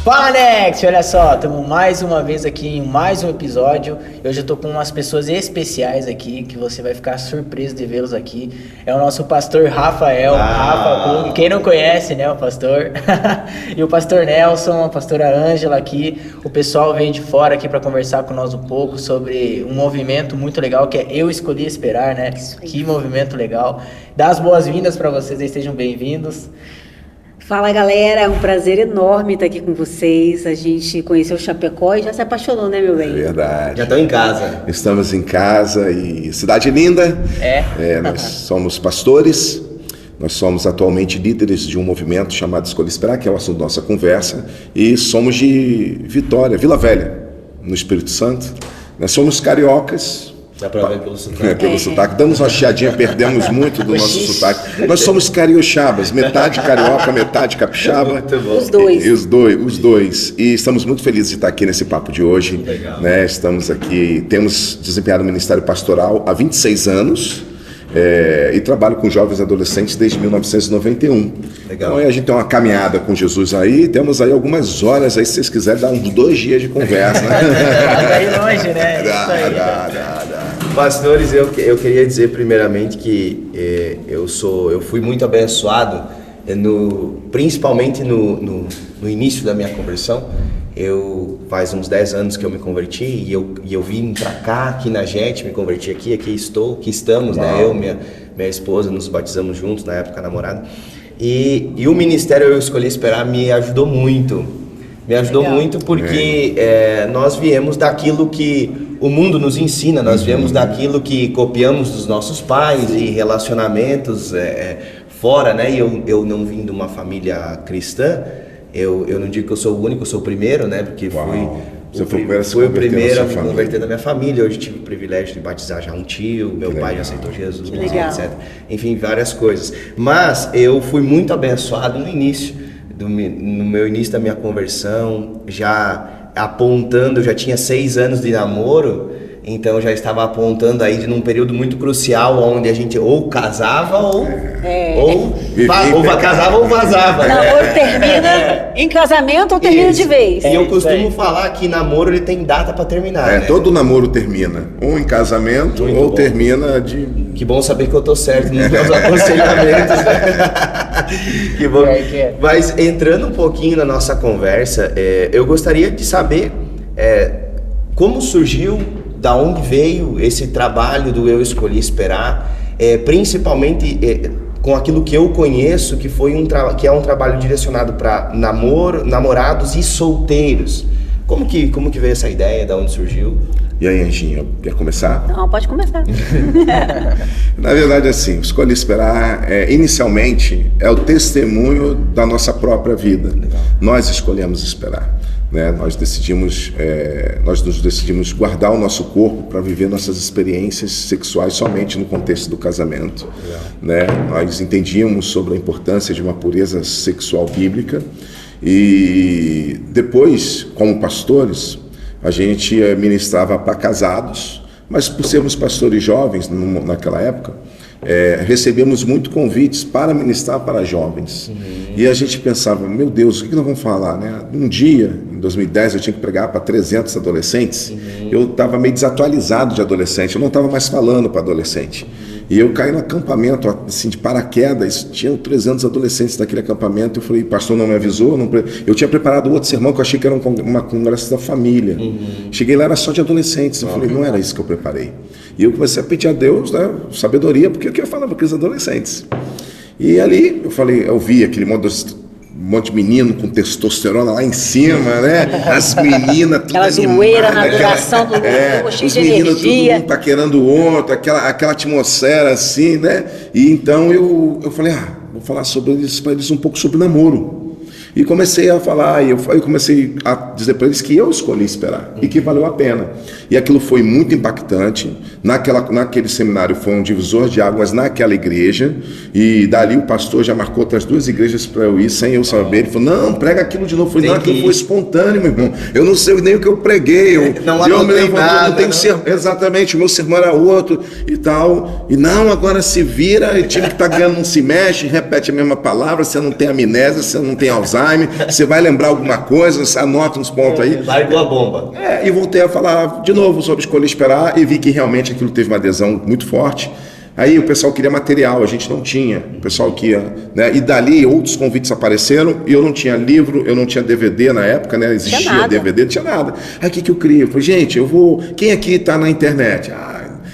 Fala, Next! Olha só, estamos mais uma vez aqui em mais um episódio. Hoje eu tô com umas pessoas especiais aqui, que você vai ficar surpreso de vê-los aqui. É o nosso pastor Rafael, Rafa Plug. Quem não conhece, né, o pastor? E o pastor Nelson, a pastora Ângela aqui. O pessoal veio de fora aqui para conversar com nós um pouco sobre um movimento muito legal, que é Eu Escolhi Esperar, né? Que movimento legal. Dá as boas-vindas para vocês, estejam bem-vindos. Fala, galera, é um prazer enorme estar aqui com vocês. A gente conheceu o Chapecó e já se apaixonou, né, meu bem? É verdade. Já estão em casa. Estamos em casa e cidade linda. Nós somos pastores, nós somos atualmente líderes de um movimento chamado Escolha Esperar, que é o assunto da nossa conversa, e somos de Vitória, Vila Velha, no Espírito Santo. Nós somos cariocas. Dá pra ver pelo sotaque. Pelo sotaque. Damos uma chiadinha, perdemos muito do nosso sotaque. Nós somos cariochabas, metade carioca, metade capixaba. Muito bom. Os dois. Os dois. E estamos muito felizes de estar aqui nesse papo de hoje. Legal. Né? Estamos aqui, temos desempenhado o Ministério Pastoral há 26 anos. E trabalho com jovens e adolescentes desde 1991. Legal. Então a gente tem uma caminhada com Jesus aí, temos aí algumas horas aí, se vocês quiserem, dar uns 2 dias de conversa, né? Vai longe, né? Isso aí. Dá. Pastores, eu queria dizer primeiramente que eu fui muito abençoado, principalmente no início da minha conversão. Faz uns 10 anos que eu me converti e eu vim pra cá, aqui na gente, me converti aqui estamos, né? Eu, minha esposa, nos batizamos juntos, na época namorada. E o ministério Eu Escolhi Esperar me ajudou muito. Me ajudou muito porque nós viemos daquilo que o mundo nos ensina, nós viemos daquilo que copiamos dos nossos pais e relacionamentos fora, né? E eu não vim de uma família cristã. Eu não digo que eu sou o único, eu sou o primeiro, né? Porque fui o primeiro a me converter na minha família. Hoje tive o privilégio de batizar já um tio, meu pai já aceitou Jesus, etc. Enfim, várias coisas. Mas eu fui muito abençoado no início, no meu início da minha conversão, já apontando, eu já tinha 6 anos de namoro. Então eu já estava apontando aí num período muito crucial, onde a gente ou casava ou casava ou vazava. Namoro termina em casamento ou termina de vez. E eu costumo falar que namoro ele tem data para terminar. Né? Todo namoro termina, ou em casamento muito ou bom. Termina de... Que bom saber que eu tô certo nos meus aconselhamentos. Né? Que bom. Mas entrando um pouquinho na nossa conversa, eu gostaria de saber como surgiu, da onde veio esse trabalho do Eu Escolhi Esperar, principalmente com aquilo que eu conheço, que é um trabalho direcionado para namorados e solteiros. Como que veio essa ideia, da onde surgiu? E aí, Anjinha, quer começar? Não, pode começar. Na verdade, assim, Escolhi Esperar, inicialmente, é o testemunho da nossa própria vida. Legal. Nós escolhemos esperar. Né? Nós nos decidimos guardar o nosso corpo para viver nossas experiências sexuais somente no contexto do casamento. Né? Nós entendíamos sobre a importância de uma pureza sexual bíblica e depois, como pastores, a gente ministrava para casados, mas por sermos pastores jovens naquela época, recebemos muitos convites para ministrar para jovens. E a gente pensava, meu Deus, o que nós vamos falar, né? Um dia, em 2010, eu tinha que pregar para 300 adolescentes. Eu estava meio desatualizado de adolescente, eu não estava mais falando para adolescente. E eu caí no acampamento, assim, de paraquedas, tinham 300 adolescentes naquele acampamento. Eu falei, pastor não me avisou? Eu tinha preparado outro sermão que eu achei que era uma congresso da família. Cheguei lá, era só de adolescentes. Eu falei, não era isso que eu preparei. E eu comecei a pedir a Deus, né, sabedoria, porque eu queria falar para aqueles adolescentes. E ali, eu vi aquele monte de menino com testosterona lá em cima, né? As meninas tudo aquela zoeira na duração do grupo, cheio de energia. Os meninos tudo paquerando o outro, aquela atmosfera assim, né? E então eu falei, vou falar sobre eles, para eles um pouco sobre namoro. E comecei a falar, eu comecei a dizer para eles que eu escolhi esperar e que valeu a pena. E aquilo foi muito impactante. Naquele seminário foi um divisor de águas naquela igreja. E dali o pastor já marcou outras 2 igrejas para eu ir sem eu saber. Ele falou, não, prega aquilo de novo. Eu falei, não, aquilo foi espontâneo, meu irmão. Eu não sei nem o que eu preguei. Não me nada. Exatamente, o meu sermão era outro e tal. E não, agora se vira, o time que está ganhando não se mexe, repete a mesma palavra, você não tem amnésia, você não tem Alzheimer. time, você vai lembrar alguma coisa, você anota uns pontos aí. Largou a bomba. E voltei a falar de novo sobre Escolha Esperar e vi que realmente aquilo teve uma adesão muito forte. Aí o pessoal queria material, a gente não tinha. O pessoal queria, né? E dali outros convites apareceram e eu não tinha livro, eu não tinha DVD na época, né? Existia DVD, não tinha nada. Aí o que eu criei? Eu falei, gente, quem aqui está na internet?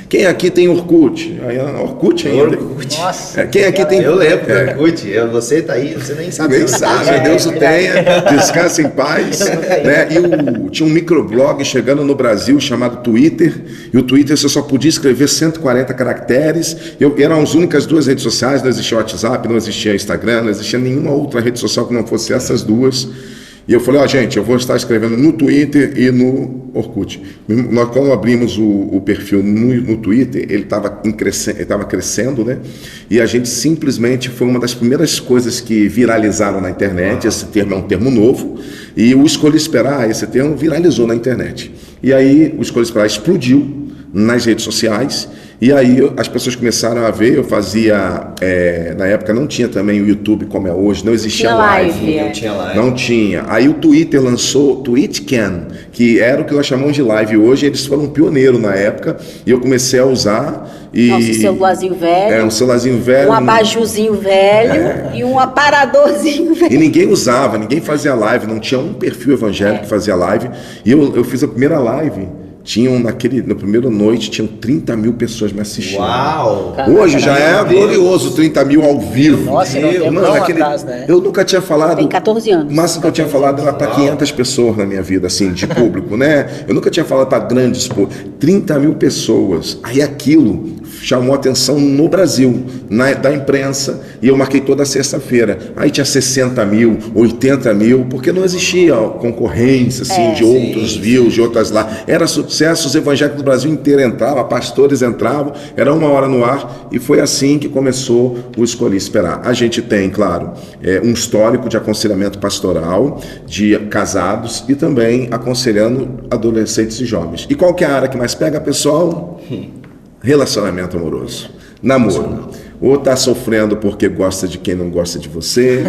Quem aqui tem Orkut? Orkut ainda. Orkut. Nossa. Quem aqui tem... Eu lembro do Orkut. Você tá aí, você nem sabe. Nem sabe, Deus o tenha, descansa em paz. Né? E tinha um microblog chegando no Brasil chamado Twitter, e o Twitter você só podia escrever 140 caracteres. Eram as únicas 2 redes sociais, não existia WhatsApp, não existia Instagram, não existia nenhuma outra rede social que não fosse essas 2. E eu falei, gente, eu vou estar escrevendo no Twitter e no Orkut. Nós, quando abrimos o perfil no Twitter, ele estava crescendo, né? E a gente simplesmente foi uma das primeiras coisas que viralizaram na internet. Esse termo é um termo novo. E o Escolha Esperar, esse termo, viralizou na internet. E aí o Escolha Esperar explodiu nas redes sociais. E aí as pessoas começaram a ver, eu fazia, na época não tinha também o YouTube como é hoje, não existia live. Não tinha live. Não tinha. Aí o Twitter lançou TweetCam, que era o que nós chamamos de live hoje, eles foram pioneiros na época, e eu comecei a usar. Nossa, um celularzinho velho. Um celularzinho velho. Um abajurzinho velho e um aparadorzinho velho. E ninguém usava, ninguém fazia live, não tinha um perfil evangélico que fazia live. E eu fiz a primeira live. Na primeira noite, tinham 30 mil pessoas me assistindo. Uau! Hoje já é glorioso, 30 mil ao vivo. Nossa, né? Eu nunca tinha falado... Tem 14 anos. O máximo que eu tinha falado era para 500 pessoas na minha vida, assim, de público, né? Eu nunca tinha falado para grandes públicos. 30 mil pessoas. Aí aquilo chamou atenção no Brasil, da imprensa, e eu marquei toda sexta-feira. Aí tinha 60 mil, 80 mil, porque não existia concorrência, assim, de outros views, de outras lá. Era sucesso, os evangélicos do Brasil inteiro entravam, pastores entravam, era 1 hora no ar, e foi assim que começou o Escolhi Esperar. A gente tem, claro, um histórico de aconselhamento pastoral, de casados, e também aconselhando adolescentes e jovens. E qual que é a área que mais pega, pessoal? Relacionamento amoroso, namoro. Ou está sofrendo porque gosta de quem não gosta de você,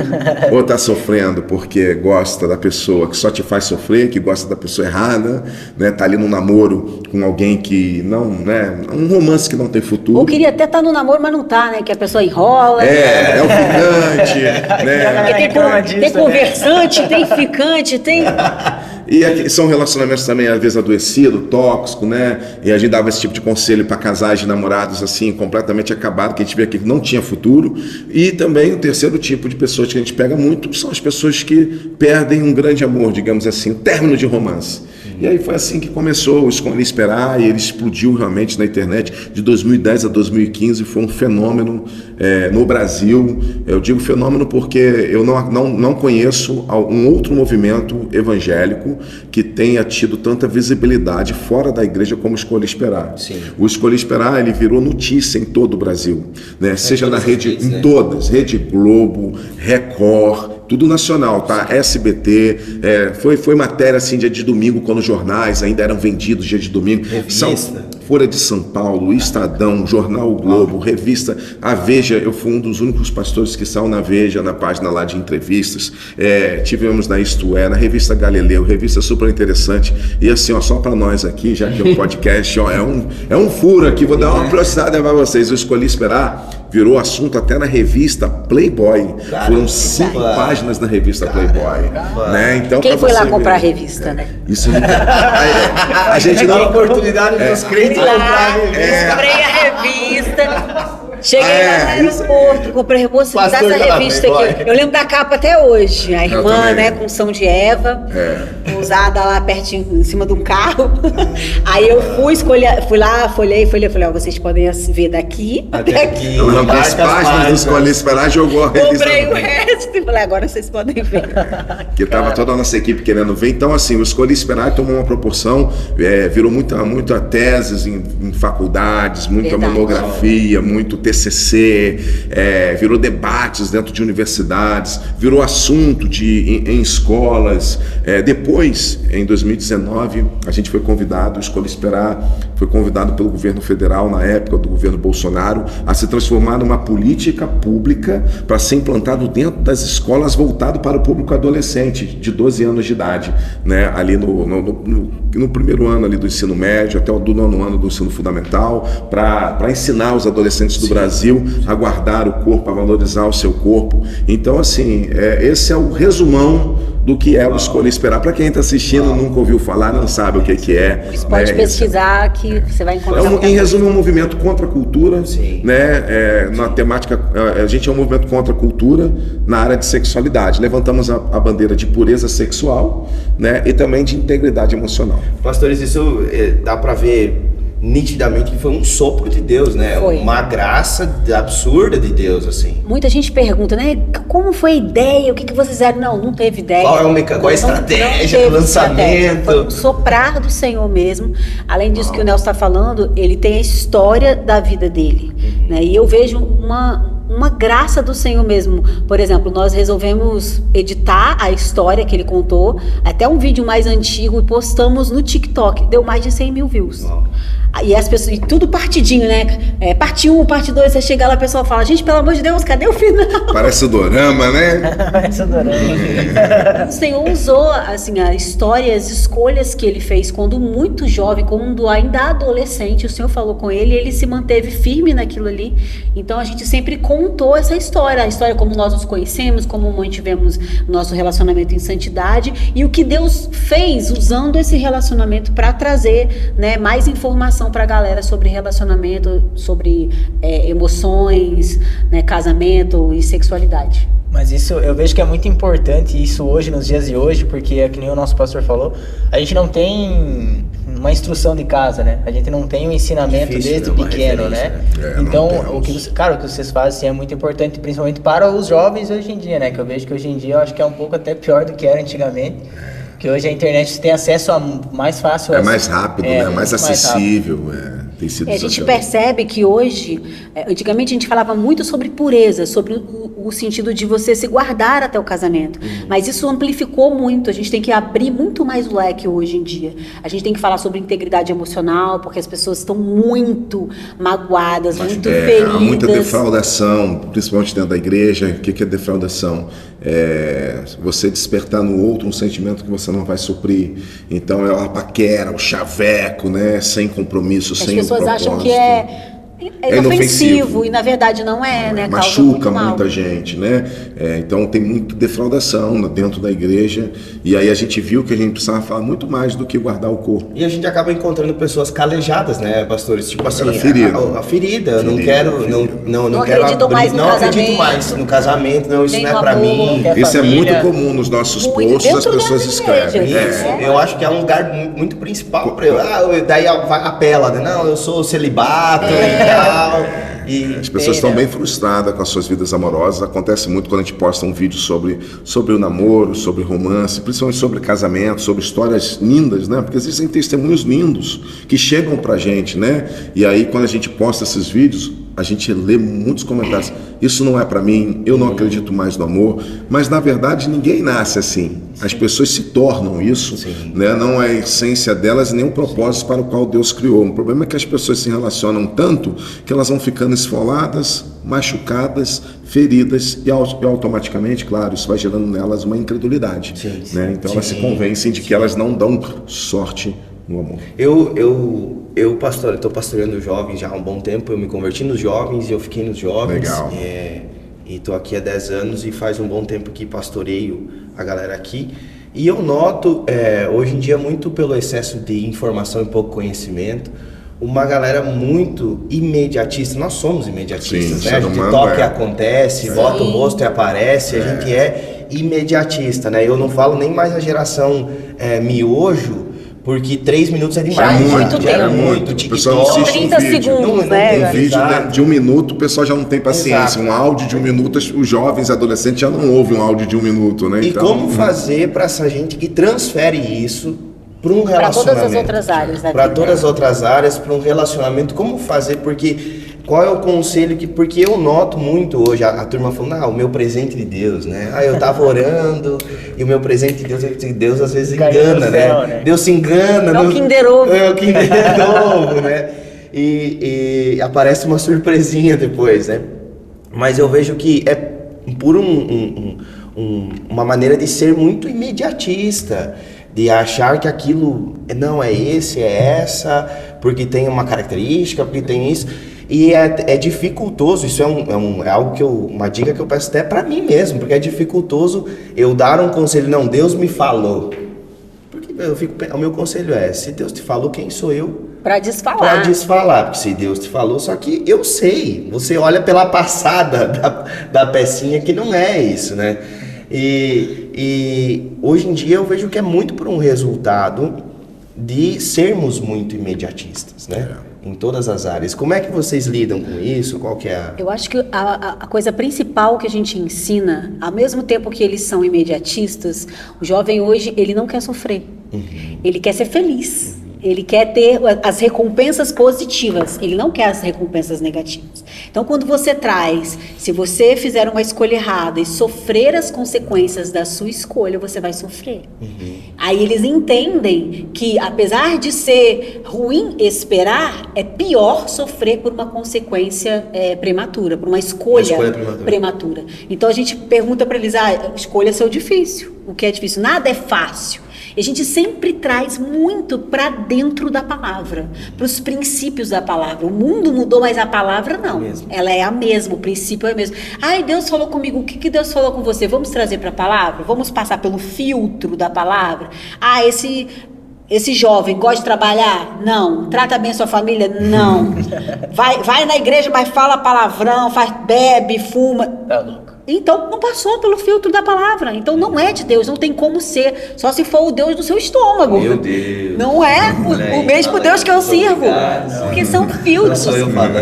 ou está sofrendo porque gosta da pessoa que só te faz sofrer, que gosta da pessoa errada, né? Tá ali no namoro com alguém que não, né? Um romance que não tem futuro. Ou queria até estar no namoro, mas não tá, né? Que a pessoa enrola. É o ficante, né? Tem conversante, tem ficante, tem... E aqui são relacionamentos também, às vezes, adoecido, tóxico, né? E a gente dava esse tipo de conselho para casais de namorados, assim, completamente acabado, que a gente vê aqui que não tinha futuro. E também o terceiro tipo de pessoas que a gente pega muito são as pessoas que perdem um grande amor, digamos assim, o término de romance. E aí foi assim que começou o Escolhi Esperar, e ele explodiu realmente na internet. De 2010 a 2015 foi um fenômeno no Brasil. Eu digo fenômeno porque eu não conheço um outro movimento evangélico que tenha tido tanta visibilidade fora da igreja como o Escolhi Esperar. Sim. O Escolhi Esperar, ele virou notícia em todo o Brasil, né? Seja na rede, em todas, Rede Globo, Record, tudo nacional, tá? SBT, foi matéria assim dia de domingo, quando os jornais ainda eram vendidos dia de domingo. Folha de São Paulo, Estadão, Jornal o Globo, revista A Veja. Eu fui um dos únicos pastores que saiu na Veja, na página lá de entrevistas. Tivemos na Isto É, na revista Galileu, revista super interessante. E assim, ó, só para nós aqui, já que é um podcast, ó, é um furo aqui, vou dar uma velocidade para vocês. Eu Escolhi Esperar, virou assunto até na revista Playboy. Foram 5 páginas na revista Playboy. Né? Então, quem foi lá comprar a revista, né? Isso a gente não... A oportunidade dos crentes comprar a revista. Comprei a revista. Cheguei lá no aeroporto, comprei a moça, me dá essa revista aqui. Eu lembro da capa até hoje. A irmã, né, com São de Eva, usada lá pertinho, em cima de um carro. Aí eu fui lá, folhei, falei, ó, vocês podem ver daqui até aqui. Eu lembro das páginas do Escolhi Esperar, jogou a revista. Comprei o resto e falei, agora vocês podem ver. Que estava toda a nossa equipe querendo ver. Então, assim, o Escolhi Esperar tomou uma proporção, virou muita teses em faculdades, muita monografia, muito testemunho TCC, virou debates dentro de universidades, virou assunto em escolas. Depois, em 2019, a gente foi convidado, Escolha Esperar, foi convidado pelo governo federal, na época do governo Bolsonaro, a se transformar numa política pública para ser implantado dentro das escolas, voltado para o público adolescente de 12 anos de idade, né? Ali no primeiro ano ali do ensino médio até o do 9º ano do ensino fundamental, para ensinar os adolescentes do Brasil a guardar o corpo, a valorizar o seu corpo. Então, assim, esse é o resumão do que é o Escolha Esperar. Para quem está assistindo, nunca ouviu falar, não sabe o que é. Você pode pesquisar que você vai encontrar. Em resumo, é um movimento contra a cultura, né? Na temática, a gente é um movimento contra a cultura na área de sexualidade. Levantamos a bandeira de pureza sexual, né? E também de integridade emocional. Pastores, isso dá para ver nitidamente que foi um sopro de Deus, né? Foi. Uma graça absurda de Deus, assim. Muita gente pergunta, né? Como foi a ideia? O que vocês fizeram? Não teve ideia. Qual a estratégia, lançamento? Foi um soprar do Senhor mesmo. Além disso que o Nelson está falando, ele tem a história da vida dele. Né? E eu vejo uma graça do Senhor mesmo. Por exemplo, nós resolvemos editar a história que ele contou, até um vídeo mais antigo, e postamos no TikTok. Deu mais de 100 mil views. E as pessoas, e tudo partidinho, né? Parte 1, parte 2, você chega lá, a pessoa fala, gente, pelo amor de Deus, cadê o final? Parece o dorama, né? Parece o dorama. O Senhor usou, assim, a história, as escolhas que ele fez quando muito jovem, quando ainda adolescente, o Senhor falou com ele, e ele se manteve firme naquilo ali. Então a gente sempre contou essa história, a história como nós nos conhecemos, como mantivemos nosso relacionamento em santidade, e o que Deus fez usando esse relacionamento para trazer, né, mais informação para a galera sobre relacionamento, sobre emoções, né, casamento e sexualidade. Mas isso eu vejo que é muito importante, isso hoje, nos dias de hoje, porque é que nem o nosso pastor falou, a gente não tem uma instrução de casa, né? A gente não tem um ensinamento desde pequeno, né? Então, o que vocês fazem assim, é muito importante, principalmente para os jovens hoje em dia, né? Que eu vejo que hoje em dia eu acho que é um pouco até pior do que era antigamente. Que hoje a internet você tem acesso a mais fácil. Mais rápido, né? Mais acessível. Tem sido a gente percebe que hoje, antigamente a gente falava muito sobre pureza, sobre o sentido de você se guardar até o casamento. Mas isso amplificou muito. A gente tem que abrir muito mais o leque hoje em dia. A gente tem que falar sobre integridade emocional, porque as pessoas estão muito magoadas, muito feridas. Há muita defraudação, principalmente dentro da igreja. O que é defraudação? Você despertar no outro um sentimento que você não vai suprir. Então é a paquera, o chaveco, né? Sem compromisso, sem propósito. As pessoas acham que é inofensivo, e na verdade não é, né? Machuca muita gente, né? Então tem muita defraudação dentro da igreja, e aí a gente viu que a gente precisava falar muito mais do que guardar o corpo. E a gente acaba encontrando pessoas calejadas, né, pastores? Tipo assim, a ferida. Não acredito mais no casamento, não, isso não é pra mim. Isso é muito comum nos nossos posts, as pessoas escrevem. Eu acho que é um lugar muito principal pra eu. Daí apela, né? Não, eu sou celibato e tal. E as pessoas estão bem frustradas com as suas vidas amorosas. Acontece muito quando a gente posta um vídeo sobre o namoro, sobre romance, principalmente sobre casamento, sobre histórias lindas, né? Porque existem testemunhos lindos que chegam pra gente, né? E aí quando a gente posta esses vídeos, a gente lê muitos comentários. Isso não é para mim, eu não acredito mais no amor. Mas na verdade ninguém nasce assim. As pessoas se tornam isso, né? Não é a essência delas nem o propósito para o qual Deus criou. O problema é que as pessoas se relacionam tanto que elas vão ficando esfoladas, machucadas, feridas e automaticamente, claro, isso vai gerando nelas uma incredulidade, né? Então elas se convencem de que elas não dão sorte no amor. Eu pastor, estou pastoreando jovens já há um bom tempo. Eu me converti nos jovens e eu fiquei nos jovens. Legal. E estou aqui há 10 anos e faz um bom tempo que pastoreio a galera aqui. E eu noto, hoje em dia, muito pelo excesso de informação e pouco conhecimento, uma galera muito imediatista. Nós somos imediatistas, né? A gente toca e acontece, bota o rosto e aparece, a gente é imediatista, né? Eu não falo nem mais a geração miojo, porque 3 minutos é demais. É muito. O pessoal não assiste 30 segundos, um vídeo de 1 minuto, o pessoal já não tem paciência. Um áudio de 1 minuto, os jovens adolescentes já não ouvem um áudio de 1 minuto, né? E então, como fazer para essa gente que transfere isso para um relacionamento? Para todas as outras áreas da vida. Para todas as outras áreas, para um relacionamento, como fazer? Porque qual é o conselho que... Porque eu noto muito hoje a turma falando, o meu presente de Deus, né? Eu tava orando e o meu presente de Deus às vezes engana, né? Deus se engana. É o Kinder Ovo. É o Kinder Ovo, né? E aparece uma surpresinha depois, né? Mas eu vejo que é por uma maneira de ser muito imediatista, de achar que aquilo não é esse, é essa, porque tem uma característica, porque tem isso. E é dificultoso, isso é algo que uma dica que eu peço até para mim mesmo, porque é dificultoso eu dar um conselho, não, Deus me falou. Porque o meu conselho é, se Deus te falou, quem sou eu? Para desfalar. Para desfalar, porque se Deus te falou, só que eu sei, você olha pela passada da pecinha que não é isso, né? E hoje em dia eu vejo que é muito por um resultado de sermos muito imediatistas, né? Em todas as áreas. Como é que vocês lidam com isso? Qual que é a... Eu acho que a coisa principal que a gente ensina, ao mesmo tempo que eles são imediatistas, o jovem hoje, ele não quer sofrer. Ele quer ser feliz. Ele quer ter as recompensas positivas, ele não quer as recompensas negativas. Então, quando você traz, se você fizer uma escolha errada e sofrer as consequências da sua escolha, você vai sofrer. Aí eles entendem que, apesar de ser ruim esperar, é pior sofrer por uma consequência prematura, por uma escolha prematura. Então, a gente pergunta para eles, escolha seu difícil. O que é difícil? Nada é fácil. E a gente sempre traz muito para dentro da palavra, para os princípios da palavra. O mundo mudou, mas a palavra não. Ela é a mesma, o princípio é o mesmo. Deus falou comigo, o que Deus falou com você? Vamos trazer para a palavra? Vamos passar pelo filtro da palavra? Esse jovem gosta de trabalhar? Não. Trata bem a sua família? Não. Vai na igreja, mas fala palavrão, bebe, fuma. Tá louco. Então, não passou pelo filtro da palavra. Então, não é de Deus, não tem como ser. Só se for o Deus do seu estômago. Meu Deus. Não é o mesmo Deus que eu sirvo. Porque são filtros. Não sou eu falando.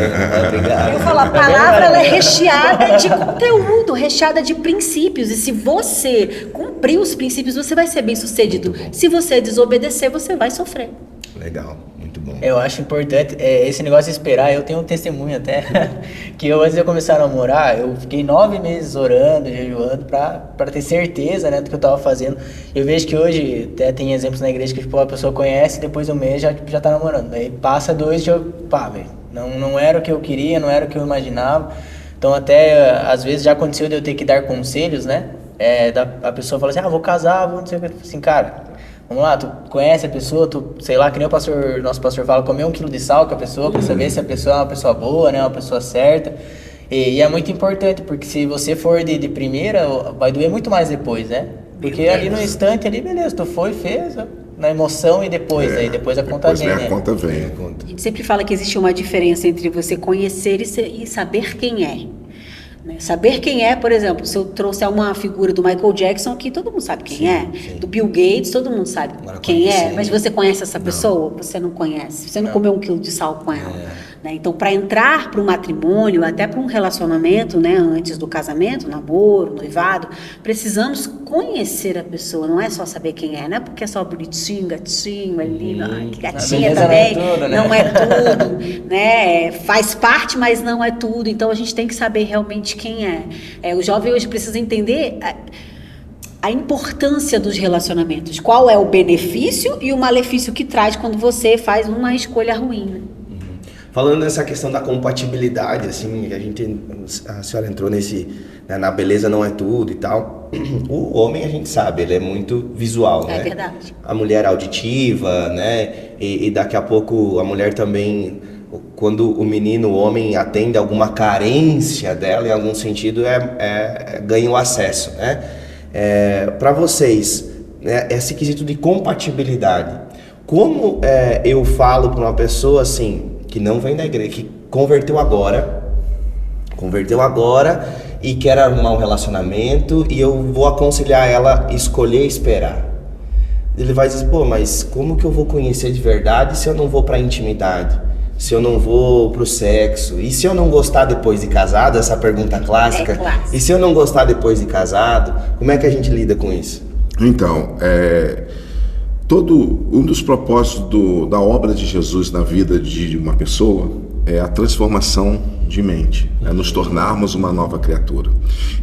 Obrigado. Eu falo, a palavra ela é recheada de conteúdo, recheada de princípios. E se você cumprir os princípios, você vai ser bem sucedido. Se você desobedecer, você vai sofrer. Legal. Muito bom. Eu acho importante, esse negócio de esperar, eu tenho um testemunho até, que antes de eu começar a namorar, eu fiquei 9 meses orando, jejuando, pra ter certeza, né, do que eu tava fazendo. Eu vejo que hoje, até tem exemplos na igreja que tipo, a pessoa conhece, depois de um mês já tá namorando. Aí passa 2 dias, velho, não era o que eu queria, não era o que eu imaginava. Então até, às vezes já aconteceu de eu ter que dar conselhos, né, a pessoa fala assim, vou casar, vou não sei o que, assim, cara... Vamos lá, tu conhece a pessoa, sei lá, que nem nosso pastor fala, comer 1 quilo de sal com a pessoa, pra saber se a pessoa é uma pessoa boa, né, uma pessoa certa. E é muito importante, porque se você for de primeira, vai doer muito mais depois, né? Porque ali no instante, ali, beleza, tu foi, fez, na emoção e depois, aí depois a conta vem, né? A conta vem. A gente sempre fala que existe uma diferença entre você conhecer e saber quem é. Saber quem é, por exemplo, se eu trouxer uma figura do Michael Jackson, que todo mundo sabe quem é, do Bill Gates, todo mundo sabe quem é, mas você conhece essa pessoa? Você não conhece, você não comeu 1 quilo de sal com ela. Né? Então, para entrar para um matrimônio, até para um relacionamento, né, antes do casamento, namoro, noivado, precisamos conhecer a pessoa, não é só saber quem é, não é porque é só bonitinho, gatinho ali, que gatinha também, não é tudo, né? Faz parte, mas não é tudo, então a gente tem que saber realmente quem é. O jovem hoje precisa entender a importância dos relacionamentos, qual é o benefício e o malefício que traz quando você faz uma escolha ruim, né? Falando nessa questão da compatibilidade, assim, a senhora entrou né, na beleza não é tudo e tal. O homem, a gente sabe, ele é muito visual, né? É verdade. A mulher auditiva, né? E daqui a pouco a mulher também, quando o homem atende alguma carência dela, em algum sentido, ganha o acesso, né? Para vocês, né, esse quesito de compatibilidade, como eu falo para uma pessoa assim, que não vem da igreja, que converteu agora e quer arrumar um relacionamento, e eu vou aconselhar ela a escolher esperar. Ele vai dizer, mas como que eu vou conhecer de verdade se eu não vou para a intimidade? Se eu não vou pro sexo? E se eu não gostar depois de casado? Essa pergunta clássica. E se eu não gostar depois de casado? Como é que a gente lida com isso? Então, um dos propósitos da obra de Jesus na vida de uma pessoa é a transformação de mente, nos tornarmos uma nova criatura.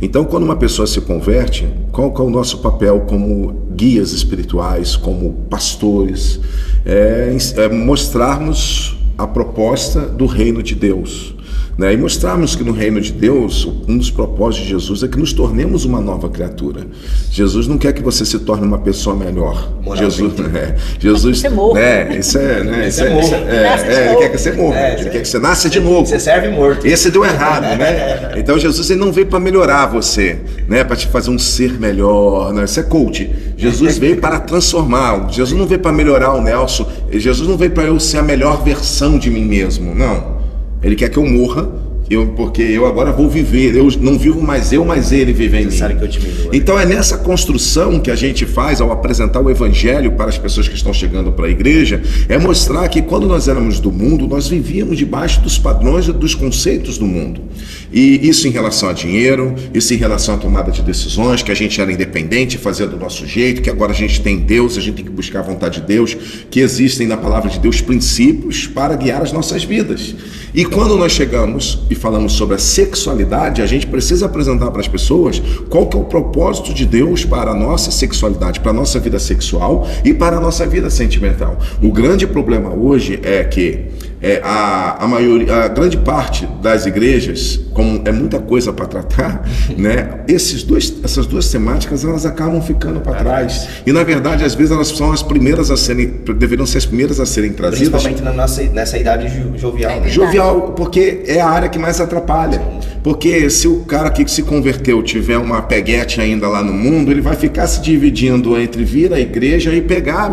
Então, quando uma pessoa se converte, qual que é o nosso papel como guias espirituais, como pastores? É mostrarmos a proposta do reino de Deus, né? E mostrarmos que no reino de Deus, um dos propósitos de Jesus é que nos tornemos uma nova criatura. Jesus não quer que você se torne uma pessoa melhor. Jesus você morra. Ele quer que você morra. Ele quer que você nasça de novo. Você serve morto. Esse deu errado, né? Então Jesus ele não veio para melhorar você, né? Para te fazer um ser melhor, né? Isso é coach. Jesus veio para transformar. Jesus não veio para melhorar o Nelson. Jesus não veio para eu ser a melhor versão de mim mesmo, não. Ele quer que eu morra, porque eu agora vou viver. Eu não vivo mais eu, mas ele vive em mim. Então é nessa construção que a gente faz ao apresentar o evangelho para as pessoas que estão chegando para a igreja, é mostrar que quando nós éramos do mundo, nós vivíamos debaixo dos padrões e dos conceitos do mundo. E isso em relação a dinheiro, isso em relação à tomada de decisões, que a gente era independente, fazia do nosso jeito, que agora a gente tem Deus, a gente tem que buscar a vontade de Deus, que existem na palavra de Deus princípios para guiar as nossas vidas. E quando nós chegamos e falamos sobre a sexualidade, a gente precisa apresentar para as pessoas qual que é o propósito de Deus para a nossa sexualidade, para a nossa vida sexual e para a nossa vida sentimental. O grande problema hoje é que a grande parte das igrejas, como é muita coisa para tratar, né? Essas duas temáticas elas acabam ficando para trás. E na verdade, às vezes elas são as primeiras deveriam ser as primeiras a serem trazidas. Principalmente nessa idade jovial. Jovial, porque é a área que mais atrapalha. Porque se o cara que se converteu tiver uma peguete ainda lá no mundo, ele vai ficar se dividindo entre vir à igreja e pegar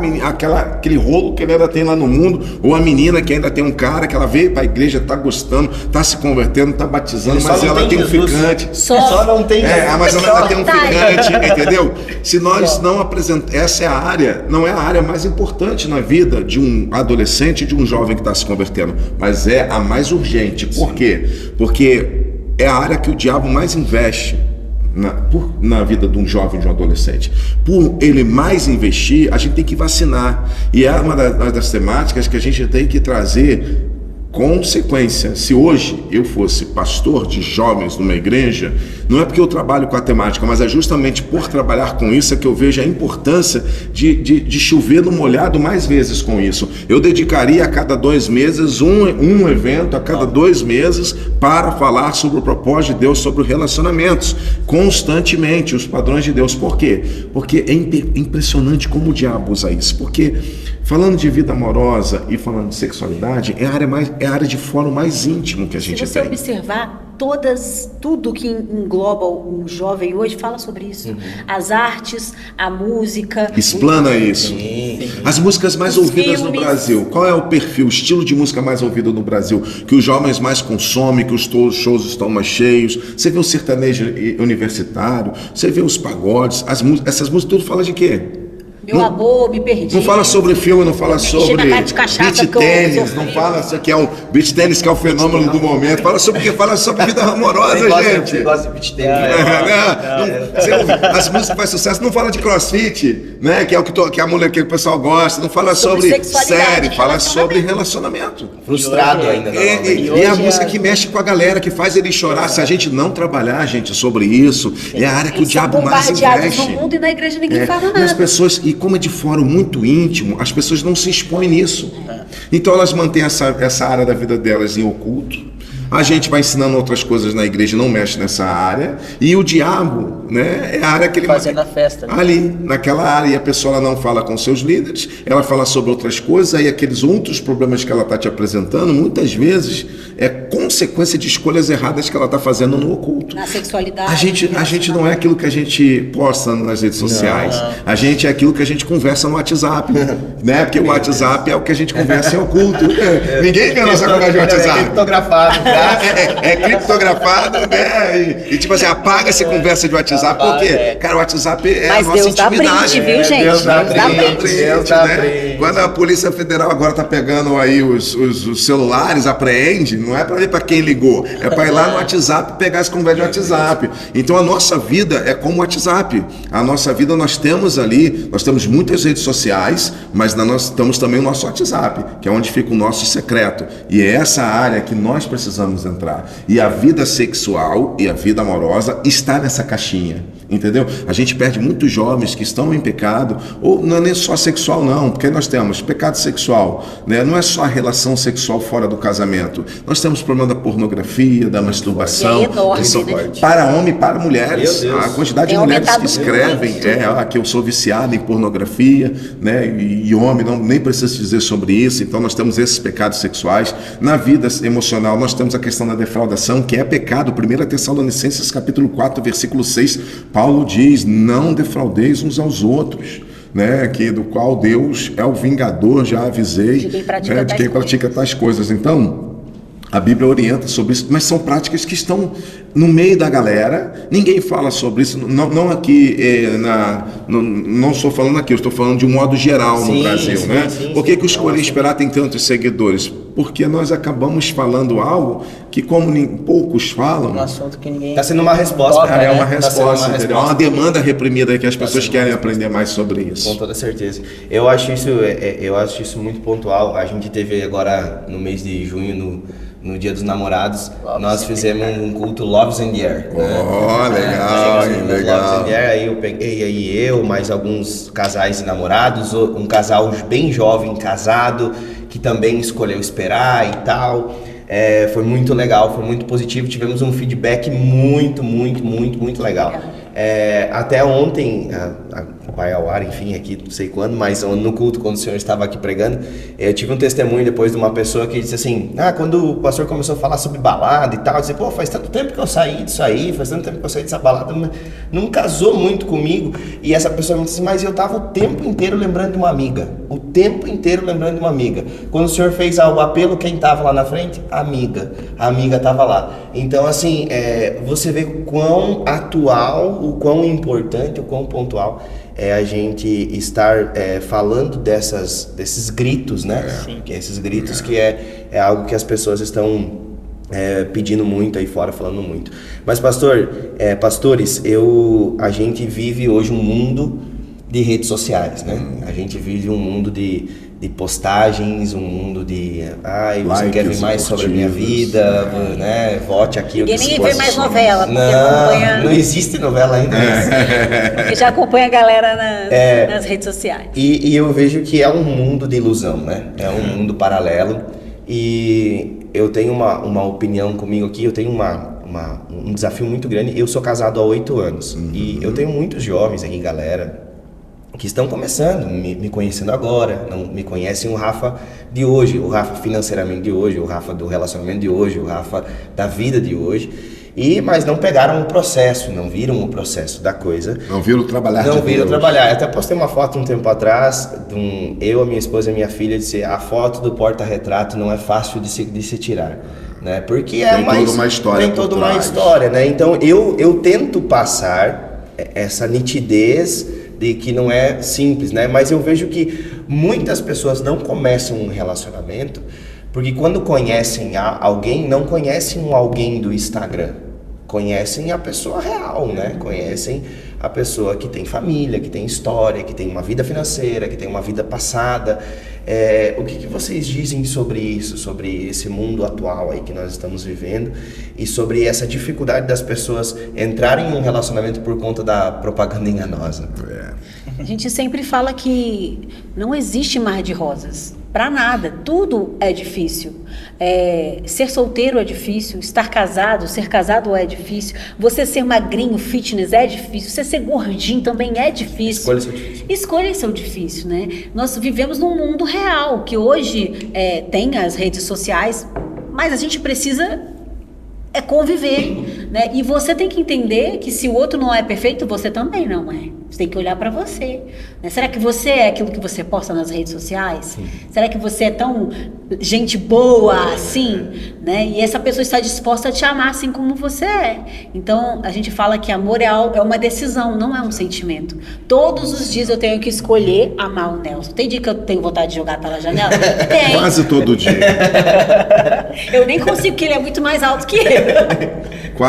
aquele rolo que ele ainda tem lá no mundo, ou a menina que ainda tem um cara que ela veio para a igreja, tá gostando, tá se convertendo, tá batizando, mas ela tem um ficante. Só não tem Jesus. Mas ela tem um ficante, entendeu? Se nós não apresentamos, essa é a área, não é a área mais importante na vida de um adolescente, de um jovem que está se convertendo, mas é a mais urgente. Por quê? Porque é a área que o diabo mais investe na vida de um jovem, de um adolescente. Por ele mais investir, a gente tem que vacinar. E é uma das temáticas que a gente tem que trazer consequência. Se hoje eu fosse pastor de jovens numa igreja, não é porque eu trabalho com a temática, mas é justamente por trabalhar com isso é que eu vejo a importância de chover no molhado mais vezes com isso. Eu dedicaria a cada 2 meses um evento, a cada 2 meses, para falar sobre o propósito de Deus, sobre os relacionamentos, constantemente, os padrões de Deus. Por quê? Porque é impressionante como o diabo usa isso. Porque falando de vida amorosa e falando de sexualidade, é a área de fórum mais íntimo que a gente tem. Se você observar, tudo que engloba o jovem hoje fala sobre isso. As artes, a música. Explana isso. Sim. As músicas mais ouvidas no Brasil. Qual é o perfil, o estilo de música mais ouvido no Brasil? Que os jovens mais consomem, que os shows estão mais cheios. Você vê o sertanejo universitário, você vê os pagodes, essas músicas tudo fala de quê? Meu amor, me perdi. Não fala sobre filme, não fala sobre beach tênis, não fala que é o beach tênis que é o fenômeno do momento. Fala sobre o que? Fala sobre vida amorosa, gente. Você gosta de beach tênis. As músicas que fazem sucesso não fala de crossfit, né? Que é o que a mulher que o pessoal gosta. Não fala sobre série, fala sobre relacionamento. Frustrado ainda. E a música que mexe com a galera, que faz ele chorar. Se a gente não trabalhar, gente, sobre isso, é a área que o diabo mais investe. No mundo e na igreja ninguém fala nada. As pessoas, e como é de fórum muito íntimo, as pessoas não se expõem nisso. Então elas mantêm essa área da vida delas em oculto. A gente vai ensinando outras coisas na igreja, não mexe nessa área. E o diabo, né, é a área que ele fazendo a festa, né? Ali, naquela área, e a pessoa ela não fala com seus líderes, ela fala sobre outras coisas, aí aqueles outros problemas que ela está te apresentando, muitas vezes é consequência de escolhas erradas que ela está fazendo no oculto. Na sexualidade. A gente não é aquilo que a gente posta nas redes sociais. A gente é aquilo que a gente conversa no WhatsApp, né? Porque o WhatsApp é o que a gente conversa em oculto. Ninguém vê a nossa conversa de WhatsApp. É criptografado. É criptografado, né? E tipo assim, apaga essa conversa de WhatsApp, porque, cara, o WhatsApp é a nossa intimidade. Viu, gente? Deus dá print, né? Quando a Polícia Federal agora tá pegando aí os celulares, apreende, não é para ir para quem ligou, é para ir lá no WhatsApp pegar essa conversa de WhatsApp. Então a nossa vida é como o WhatsApp. A nossa vida nós temos ali, nós temos muitas redes sociais, mas nós temos também o nosso WhatsApp, que é onde fica o nosso secreto. E é essa área que nós precisamos precisamos entrar. E a vida sexual e a vida amorosa está nessa caixinha, entendeu? A gente perde muitos jovens que estão em pecado, ou não é nem só sexual não, porque nós temos pecado sexual, né? Não é só a relação sexual fora do casamento. Nós temos o problema da pornografia, da masturbação, é enorme, para homem e para mulheres. A quantidade de mulheres que escrevem que eu sou viciado em pornografia, né? E homem nem precisa dizer sobre isso. Então nós temos esses pecados sexuais. Na vida emocional nós temos a questão da defraudação, que é pecado. 1 Tessalonicenses capítulo 4, versículo 6, Paulo diz: não defraudeis uns aos outros, né, que do qual Deus é o vingador, já avisei, de quem pratica tais coisas. Então a Bíblia orienta sobre isso, mas são práticas que estão no meio da galera, ninguém fala sobre isso, não aqui, não estou falando aqui, eu estou falando de um modo geral no Brasil, né? Por que o Escolher Esperar tem tantos seguidores? Porque nós acabamos falando algo que, como poucos falam, um assunto que ninguém... Está sendo uma resposta. É uma resposta, entendeu? É uma demanda reprimida que as pessoas querem aprender mais sobre isso. Com toda certeza. Eu acho isso muito pontual. A gente teve agora, no mês de junho, no Dia dos Namorados, nós fizemos um culto Loves in the Air. Legal, legal. Loves in the Air, aí eu peguei mais alguns casais de namorados, um casal bem jovem, casado, que também escolheu esperar e tal. Foi muito legal, foi muito positivo, tivemos um feedback muito legal. Até ontem, vai ao ar, enfim, aqui não sei quando, mas no culto, quando o senhor estava aqui pregando, eu tive um testemunho depois de uma pessoa que disse assim: quando o pastor começou a falar sobre balada e tal, eu disse: pô, faz tanto tempo que eu saí disso aí, faz tanto tempo que eu saí dessa balada, não casou muito comigo. E essa pessoa me disse: mas eu tava o tempo inteiro lembrando de uma amiga, quando o senhor fez o apelo, quem tava lá na frente? A amiga tava lá. Então, assim, você vê o quão atual, o quão importante, o quão pontual é a gente estar falando desses gritos, né? Sim. Esses gritos que é algo que as pessoas estão pedindo muito aí fora, falando muito. Mas, pastores, a gente vive hoje um mundo de redes sociais, né? A gente vive um mundo de postagens, um mundo de você quer ver mais sobre a minha vida, né? Vote aqui. Ninguém vê mais novela, porque não existe novela ainda. Porque já acompanha a galera nas redes sociais. E eu vejo que é um mundo de ilusão, né? É um mundo paralelo. E eu tenho uma opinião comigo aqui, eu tenho um desafio muito grande. Eu sou casado há 8 anos e eu tenho muitos jovens aqui, galera, que estão começando, me conhecendo agora, não me conhecem o Rafa de hoje, o Rafa financeiramente de hoje, o Rafa do relacionamento de hoje, o Rafa da vida de hoje, mas não pegaram o processo, não viram o processo da coisa. Não viram trabalhar. Não viram trabalhar. Eu até postei uma foto um tempo atrás, eu, a minha esposa e a minha filha, disse: a foto do porta-retrato não é fácil de se tirar. Né? Porque tem toda uma história. Tem toda uma história, né? Então eu tento passar essa nitidez de que não é simples, né? Mas eu vejo que muitas pessoas não começam um relacionamento porque quando conhecem alguém, não conhecem um alguém do Instagram, conhecem a pessoa real, né? Conhecem a pessoa que tem família, que tem história, que tem uma vida financeira, que tem uma vida passada. O que vocês dizem sobre isso, sobre esse mundo atual aí que nós estamos vivendo e sobre essa dificuldade das pessoas entrarem em um relacionamento por conta da propaganda enganosa? A gente sempre fala que não existe mar de rosas, para nada, tudo é difícil. Ser solteiro é difícil, ser casado é difícil, você ser magrinho, fitness é difícil, você ser gordinho também é difícil. Escolhas são difíceis, né? Nós vivemos num mundo real, que hoje tem as redes sociais, mas a gente precisa conviver, né? E você tem que entender que se o outro não é perfeito, você também não é. Você tem que olhar para você, né? Será que você é aquilo que você posta nas redes sociais? Sim. Será que você é tão gente boa assim, né? E essa pessoa está disposta a te amar assim como você é. Então a gente fala que amor é uma decisão, não é um sentimento. Todos os dias eu tenho que escolher amar o Nelson. Tem dia que eu tenho vontade de jogar pela janela? Tem. Quase todo dia. Eu nem consigo, porque ele é muito mais alto que eu.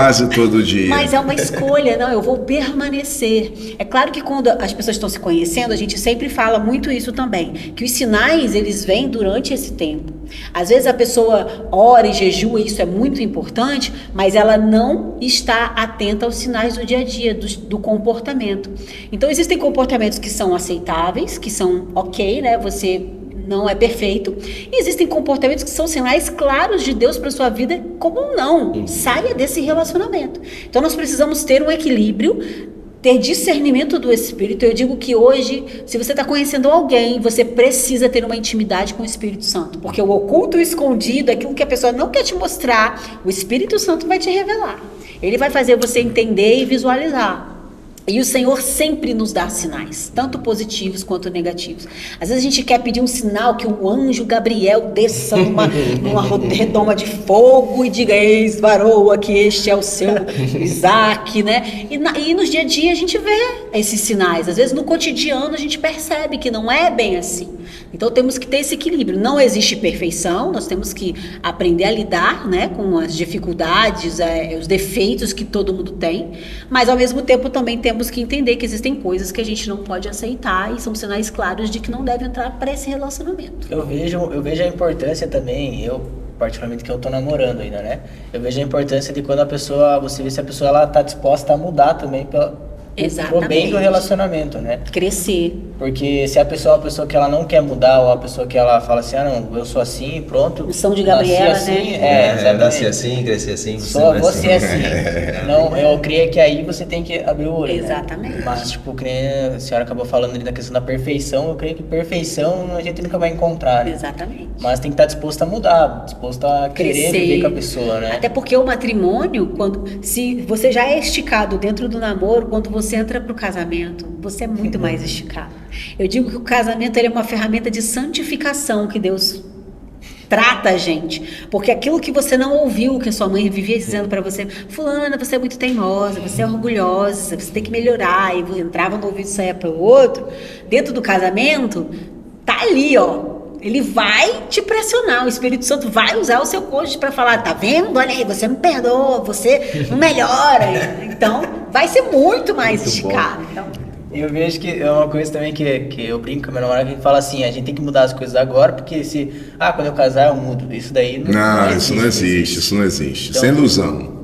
quase todo dia. Mas é uma escolha, não, eu vou permanecer. É claro que quando as pessoas estão se conhecendo, a gente sempre fala muito isso também, que os sinais, eles vêm durante esse tempo. Às vezes a pessoa ora e jejua, isso é muito importante, mas ela não está atenta aos sinais do dia a dia, do comportamento. Então existem comportamentos que são aceitáveis, que são ok, né? Você não é perfeito. E existem comportamentos que são sinais claros de Deus para sua vida, como não. Saia desse relacionamento. Então nós precisamos ter um equilíbrio, ter discernimento do Espírito. Eu digo que hoje, se você está conhecendo alguém, você precisa ter uma intimidade com o Espírito Santo, porque o oculto e o escondido, aquilo que a pessoa não quer te mostrar, o Espírito Santo vai te revelar. Ele vai fazer você entender e visualizar. E o Senhor sempre nos dá sinais, tanto positivos quanto negativos. Às vezes a gente quer pedir um sinal que o anjo Gabriel desça numa redoma de fogo e diga: eis, varoa, que este é o seu Isaac, né? E nos dia a dia a gente vê esses sinais. Às vezes no cotidiano a gente percebe que não é bem assim. Então temos que ter esse equilíbrio. Não existe perfeição, nós temos que aprender a lidar, né, com as dificuldades, os defeitos que todo mundo tem, mas ao mesmo tempo também temos que entender que existem coisas que a gente não pode aceitar e são sinais claros de que não deve entrar para esse relacionamento. Eu vejo a importância também, particularmente que eu tô namorando ainda, né? Eu vejo a importância de quando você vê se a pessoa ela tá disposta a mudar também pro bem do relacionamento, né? Crescer. Porque se a pessoa é uma pessoa que ela não quer mudar, ou a pessoa que ela fala assim, não, eu sou assim, pronto. Missão de Gabriela, assim, né? Nasci assim, cresci assim. Você assim. Não, eu creio que aí você tem que abrir o olho. Exatamente. Né? Mas, tipo, que nem a senhora acabou falando ali da questão da perfeição, eu creio que perfeição a gente nunca vai encontrar. Né? Exatamente. Mas tem que estar disposto a mudar, disposto a querer viver com a pessoa, né? Até porque o matrimônio, se você já é esticado dentro do namoro, quando você entra pro casamento, você é muito mais esticado. Eu digo que o casamento ele é uma ferramenta de santificação que Deus trata a gente, porque aquilo que você não ouviu, que a sua mãe vivia dizendo para você: fulana, você é muito teimosa, você é orgulhosa, você tem que melhorar, e entrava no ouvido e saia pelo outro, dentro do casamento, tá ali, ó. Ele vai te pressionar, o Espírito Santo vai usar o seu cônjuge para falar: tá vendo? Olha aí, você não perdoa, você não melhora. Então, vai ser muito mais esticado. Então, eu vejo que é uma coisa também que eu brinco com a minha namorada, que a gente fala assim: a gente tem que mudar as coisas agora, porque quando eu casar eu mudo. Isso daí não existe. Isso não existe. Então, isso é ilusão.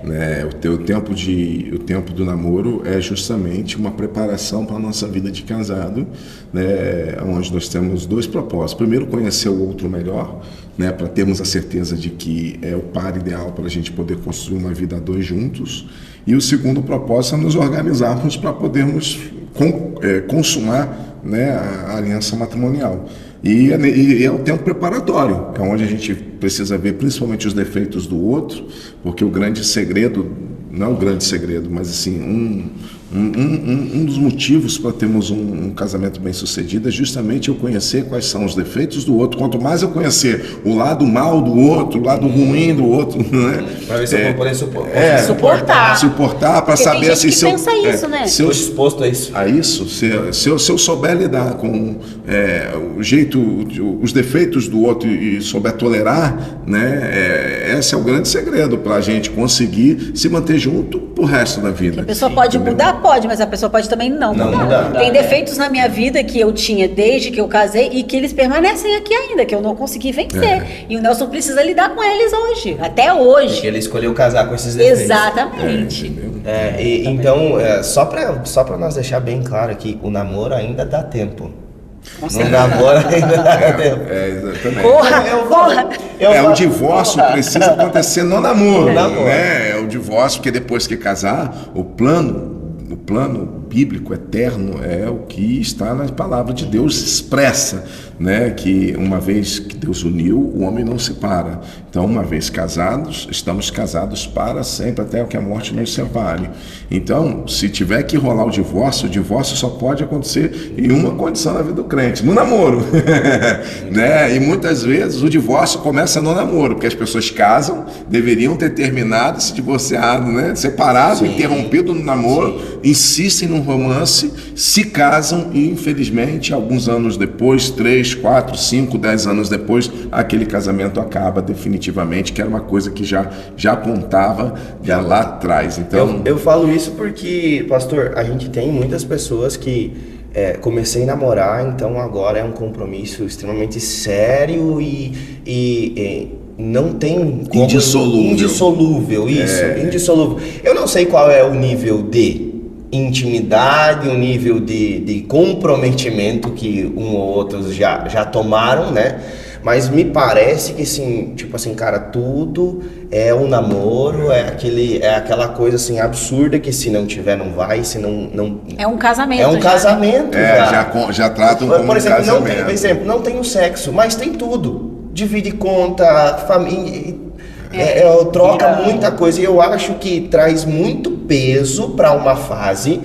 Né? O tempo do namoro é justamente uma preparação para a nossa vida de casado, né? Onde nós temos dois propósitos. Primeiro, conhecer o outro melhor, né? Para termos a certeza de que é o par ideal para a gente poder construir uma vida a dois juntos. E o segundo propósito é nos organizarmos para podermos consumar, né, a aliança matrimonial. E é o tempo preparatório, é onde a gente precisa ver principalmente os defeitos do outro, porque o grande segredo, não o grande segredo, mas assim, um dos motivos para termos um casamento bem sucedido é justamente eu conhecer quais são os defeitos do outro. Quanto mais eu conhecer o lado mal do outro, o lado ruim do outro, né? Para ver se eu vou poder suportar, para saber assim, se eu pensa isso, né? Se eu estou disposto a isso, se eu souber lidar com o jeito, os defeitos do outro e souber tolerar, né? Esse é o grande segredo para a gente conseguir se manter junto pro resto da vida. A pessoa pode mudar. Pode, mas a pessoa pode também não mudar. Tem defeitos na minha vida que eu tinha desde que eu casei e que eles permanecem aqui ainda, que eu não consegui vencer. E o Nelson precisa lidar com eles hoje, até hoje. Porque ele escolheu casar com esses defeitos. Exatamente. Então, só para nós deixar bem claro aqui, o namoro ainda dá tempo. No namoro ainda dá tempo. Exatamente. Corra! O divórcio precisa acontecer no namoro. Né? É o divórcio, porque depois que casar, o plano bíblico eterno é o que está na palavra de Deus expressa, né? Que uma vez que Deus uniu, o homem não separa. Então, uma vez casados, estamos casados para sempre, até que a morte nos separe. Então, se tiver que rolar o divórcio só pode acontecer em uma condição na vida do crente: no namoro. Né? E muitas vezes o divórcio começa no namoro, porque as pessoas casam, deveriam ter terminado, se divorciado, né? Separado, interrompido no namoro, insistem num um romance, se casam e, infelizmente, alguns anos depois, 3, 4, 5, 10 anos depois, aquele casamento acaba definitivamente, que era uma coisa que já apontava já lá atrás. Então, eu falo isso porque, pastor, a gente tem muitas pessoas que comecei a namorar, então agora é um compromisso extremamente sério e não tem como... Indissolúvel, isso, indissolúvel. Eu não sei qual é o nível de intimidade, o nível de comprometimento que um ou outros já tomaram, né? Mas me parece que, assim, tipo assim, cara, tudo é um namoro, é aquela coisa, assim, absurda que se não tiver, não vai, se não... É um casamento. É um casamento, já tratam como por exemplo, casamento. Não tem o sexo, mas tem tudo. Divide conta, família... troca muita coisa. E eu acho que traz muito peso para uma fase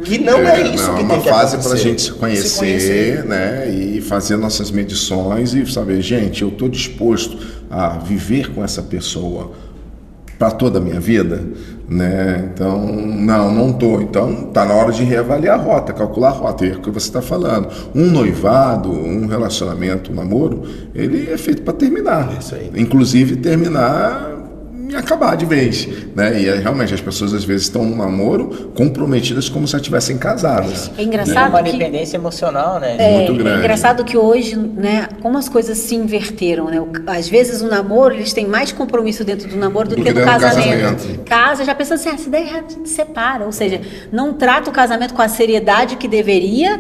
que não é isso que tem que acontecer. É uma fase para a gente se conhecer, né? E fazer nossas medições e saber, gente, eu estou disposto a viver com essa pessoa para toda a minha vida, né? Então, não estou. Então, tá na hora de reavaliar a rota, calcular a rota. É o que você está falando. Um noivado, um relacionamento, um namoro, ele é feito para terminar. Isso aí. Inclusive, terminar e acabar de vez, né? E realmente as pessoas às vezes estão no namoro comprometidas como se já estivessem casadas. É engraçado uma dependência emocional, né? Muito grande. É engraçado que hoje, né, como as coisas se inverteram, né? Às vezes o namoro, eles têm mais compromisso dentro do namoro do que no casamento. Casa, já pensando assim, se der errado, a gente separa. Ou seja, não trata o casamento com a seriedade que deveria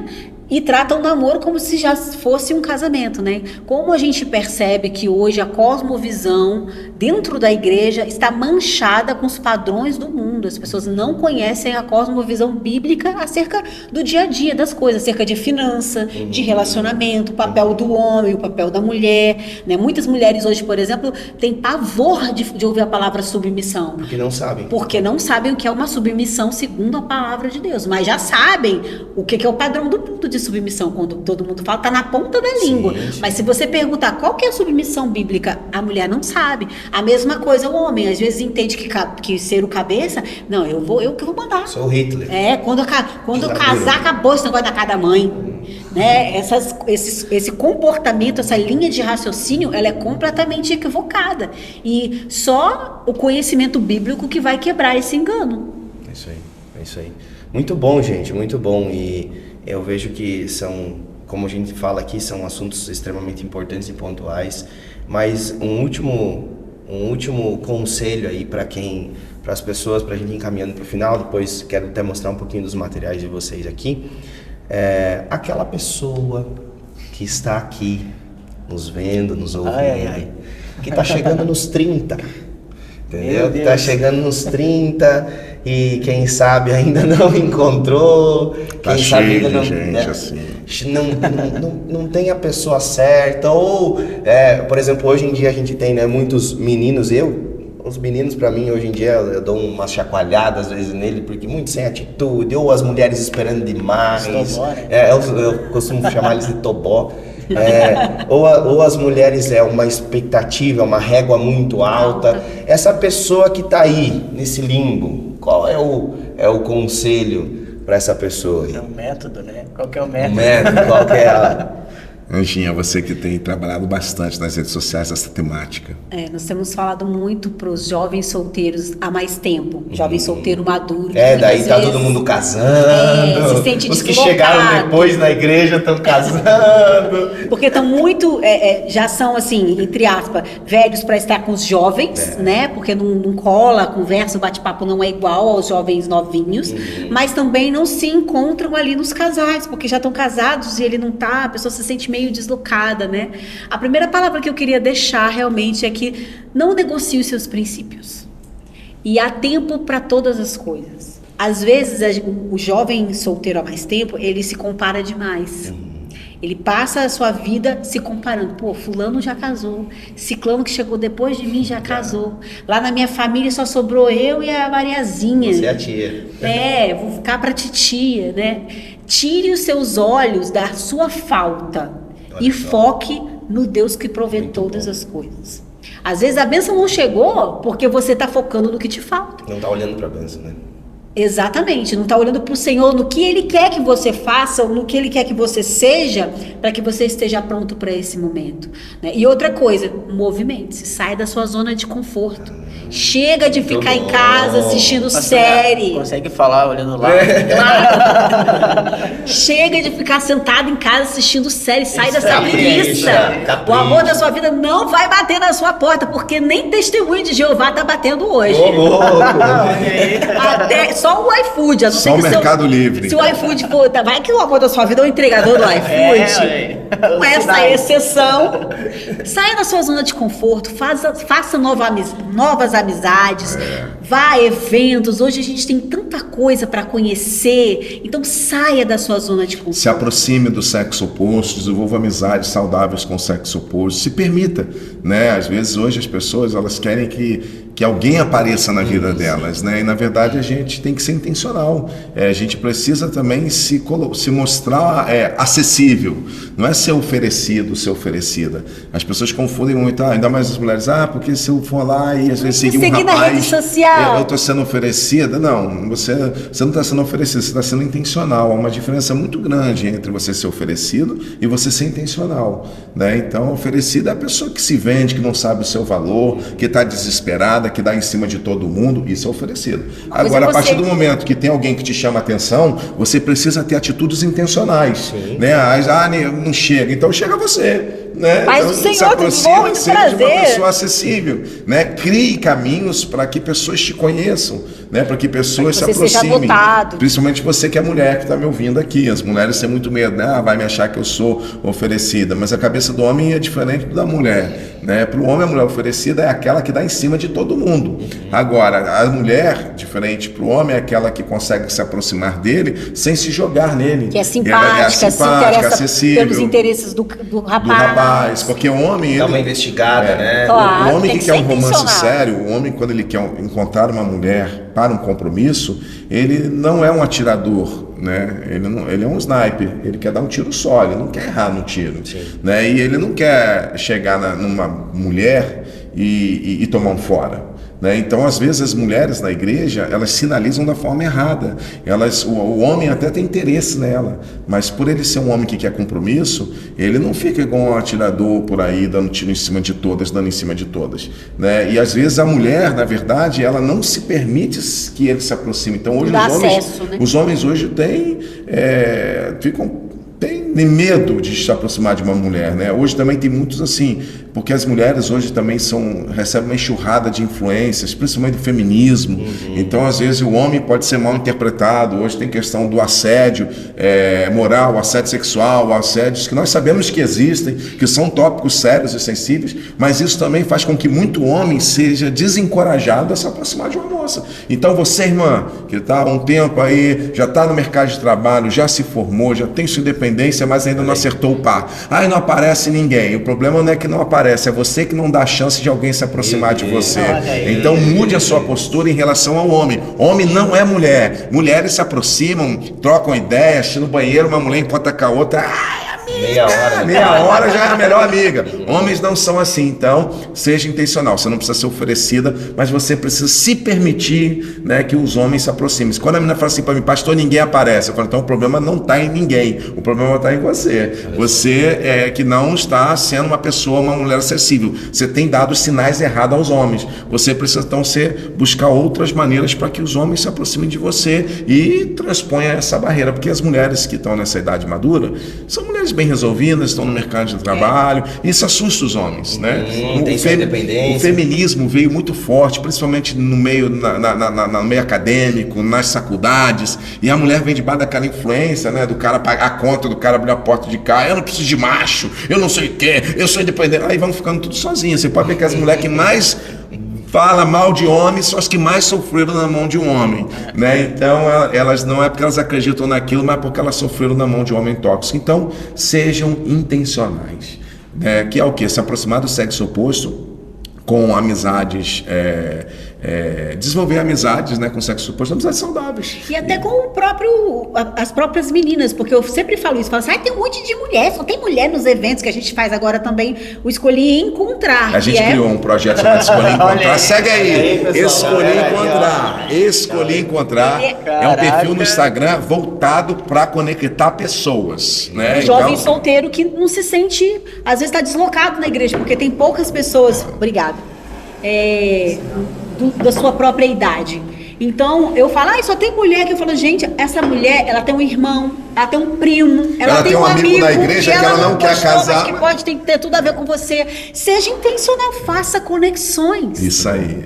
e trata o namoro como se já fosse um casamento, né? Como a gente percebe que hoje a cosmovisão dentro da igreja está manchada com os padrões do mundo. As pessoas não conhecem a cosmovisão bíblica acerca do dia a dia das coisas, acerca de finança, de relacionamento, o papel do homem, o papel da mulher, né? Muitas mulheres hoje, por exemplo, têm pavor de ouvir a palavra submissão. Porque não sabem. Porque não sabem o que é uma submissão segundo a palavra de Deus, mas já sabem o que é o padrão do mundo de submissão. Quando todo mundo fala, tá na ponta da língua. Sim. Mas se você perguntar qual que é a submissão bíblica, a mulher não sabe. A mesma coisa o homem, às vezes entende que ser o cabeça, não, eu que vou mandar. Sou Hitler. Quando eu casar, acabou esse negócio da cada mãe. Né? Esse comportamento, essa linha de raciocínio, ela é completamente equivocada. E só o conhecimento bíblico que vai quebrar esse engano. É isso aí. Muito bom, gente, muito bom. E eu vejo que são, como a gente fala aqui, são assuntos extremamente importantes e pontuais. Mas um último conselho aí para as pessoas, para a gente ir encaminhando para o final. Depois quero até mostrar um pouquinho dos materiais de vocês aqui. Aquela pessoa que está aqui nos vendo, nos ouvindo, que está chegando nos 30, entendeu? Que está chegando nos 30 e quem sabe ainda não encontrou, quem sabe ainda não, gente, né? assim. não tem a pessoa certa, ou por exemplo, hoje em dia a gente tem, né, muitos meninos, os meninos, pra mim, hoje em dia, eu dou umas chacoalhadas às vezes nele, porque muito sem atitude, ou as mulheres esperando demais. Tobó, né? Eu costumo chamar eles de tobó. Ou as mulheres, uma expectativa, uma régua muito alta. Essa pessoa que tá aí, nesse limbo, qual é o conselho para essa pessoa? É o método, né? Qual que é o método? O método, qual que é a... Anjinha, você que tem trabalhado bastante nas redes sociais essa temática. Nós temos falado muito para os jovens solteiros há mais tempo. Jovem solteiro maduro. Daí tá todo mundo casando. Se sente os que chegaram depois na igreja estão casando. Porque estão muito, já são assim, entre aspas, velhos para estar com os jovens, né? Porque não cola, a conversa, o bate-papo não é igual aos jovens novinhos. Mas também não se encontram ali nos casais, porque já estão casados e ele não tá, a pessoa se sente meio deslocada, né? A primeira palavra que eu queria deixar realmente é que não negocie os seus princípios. E há tempo para todas as coisas. Às vezes, o jovem solteiro há mais tempo, ele se compara demais. Ele passa a sua vida se comparando. Pô, fulano já casou. Ciclano que chegou depois de mim já casou. Lá na minha família só sobrou eu e a Mariazinha. Você é a tia. Vou ficar pra titia, né? Tire os seus olhos da sua falta e foque no Deus que provê todas as coisas. Às vezes a bênção não chegou porque você está focando no que te falta. Não está olhando para a bênção, né? Exatamente, não está olhando para o Senhor no que Ele quer que você faça ou no que Ele quer que você seja, para que você esteja pronto para esse momento, né? E outra coisa, movimente-se, sai da sua zona de conforto. Chega de ficar em casa assistindo série. Consegue falar olhando lá. Chega de ficar sentado em casa assistindo série, sai dessa preguiça. O amor da sua vida não vai bater na sua porta, porque nem testemunho de Jeová está batendo hoje. Só o iFood, a não só o Mercado Livre. Se o iFood for, vai que o amor da sua vida é o entregador do iFood. Com essa exceção, saia da sua zona de conforto, faça novas amizades, vá a eventos. Hoje a gente tem tanta coisa para conhecer, então saia da sua zona de conforto. Se aproxime do sexo oposto, desenvolva amizades saudáveis com o sexo oposto, se permita, né? Às vezes hoje as pessoas elas querem que alguém apareça na vida delas, né? E na verdade a gente tem que ser intencional. A gente precisa também se mostrar acessível, não é ser oferecido, ser oferecida. As pessoas confundem muito, ainda mais as mulheres, porque se eu for lá e às vezes seguir um rapaz, na rede social, eu estou sendo oferecida. Não, você não está sendo oferecido, você está sendo intencional. Há uma diferença muito grande entre você ser oferecido e você ser intencional, né? Então, oferecida é a pessoa que se vende, que não sabe o seu valor, que está desesperada, que dá em cima de todo mundo, isso é oferecido. Agora, a partir do momento que tem alguém que te chama a atenção, você precisa ter atitudes intencionais, né? Não chega, então chega você, né? Mas então, o Senhor tem muito prazer. De uma pessoa acessível, né? Crie caminhos para que pessoas te conheçam, né? Para que pessoas se aproximem. Principalmente você que é mulher que está me ouvindo aqui. As mulheres têm muito medo, né? Vai me achar que eu sou oferecida, mas a cabeça do homem é diferente da mulher, né? Para o homem, a mulher oferecida é aquela que dá em cima de todo mundo. Agora, a mulher, diferente para o homem, é aquela que consegue se aproximar dele sem se jogar nele. Que é simpática, se interessa acessível, pelos interesses do rapaz. Porque o homem... Dá uma investigada, né? Claro, o homem que quer um romance sério, o homem quando ele quer encontrar uma mulher para um compromisso, ele não é um atirador, né? Ele é um sniper, ele quer dar um tiro só, ele não quer errar no tiro, né? E ele não quer chegar numa mulher e tomar um fora, né? Então, às vezes, as mulheres na igreja, elas sinalizam da forma errada. O homem até tem interesse nela, mas por ele ser um homem que quer compromisso, ele não fica igual um atirador por aí, dando tiro em cima de todas, né? E às vezes a mulher, na verdade, ela não se permite que ele se aproxime. Então, hoje os homens hoje têm medo de se aproximar de uma mulher, né? Hoje também tem muitos assim, porque as mulheres hoje também recebem uma enxurrada de influências, principalmente do feminismo. Então, às vezes, o homem pode ser mal interpretado. Hoje tem questão do assédio moral, assédio sexual, assédios que nós sabemos que existem, que são tópicos sérios e sensíveis, mas isso também faz com que muito homem seja desencorajado a se aproximar de uma moça. Então, você, irmã, que está há um tempo aí, já está no mercado de trabalho, já se formou, já tem sua independência, mas ainda não acertou o par. Não aparece ninguém. O problema não é que não aparece, é você que não dá chance de alguém se aproximar de você. Então mude a sua postura em relação ao homem. Homem não é mulher. Mulheres se aproximam, trocam ideias, no banheiro uma mulher encontra com a outra. Meia hora já é a melhor amiga. Homens não são assim, então seja intencional. Você não precisa ser oferecida, mas você precisa se permitir, né, que os homens se aproximem. Quando a menina fala assim para mim, pastor, ninguém aparece, eu falo, então o problema não está em ninguém, o problema está em você. Você é que não está sendo uma pessoa, uma mulher acessível. Você tem dado sinais errados aos homens. Você precisa então buscar outras maneiras para que os homens se aproximem de você e transponha essa barreira, porque as mulheres que estão nessa idade madura são mulheres bem resolvidas, estão no mercado de trabalho, isso assusta os homens, né? O feminismo veio muito forte, principalmente no meio, no meio acadêmico, nas faculdades, e a mulher vem debaixo daquela influência, né? Do cara pagar a conta, do cara abrir a porta de cá, eu não preciso de macho, eu não sei o quê, eu sou independente, aí vão ficando tudo sozinhas. Você pode ver que as mulheres que mais fala mal de homem são as que mais sofreram na mão de um homem, né? Então elas não é porque elas acreditam naquilo, mas porque elas sofreram na mão de um homem tóxico. Então sejam intencionais, né? Que é o quê? Se aproximar do sexo oposto com amizades desenvolver amizades, né, com sexo oposto, amizades saudáveis. E até com as próprias meninas, porque eu sempre falo isso, falo assim, tem um monte de mulher, só tem mulher nos eventos que a gente faz agora também, o Escolhi Encontrar. A gente criou um projeto chamado Escolhi Encontrar, segue aí, Escolhi Encontrar é um perfil no Instagram voltado para conectar pessoas, né? Um jovem solteiro que não se sente, às vezes está deslocado na igreja, porque tem poucas pessoas, obrigada, da sua própria idade. Então, eu falo, só tem mulher, que eu falo, gente, essa mulher, ela tem um irmão, ela tem um primo, ela tem um amigo na igreja que ela não quer casar. Mas que pode ter tudo a ver com você. Seja intencional, faça conexões. Isso aí.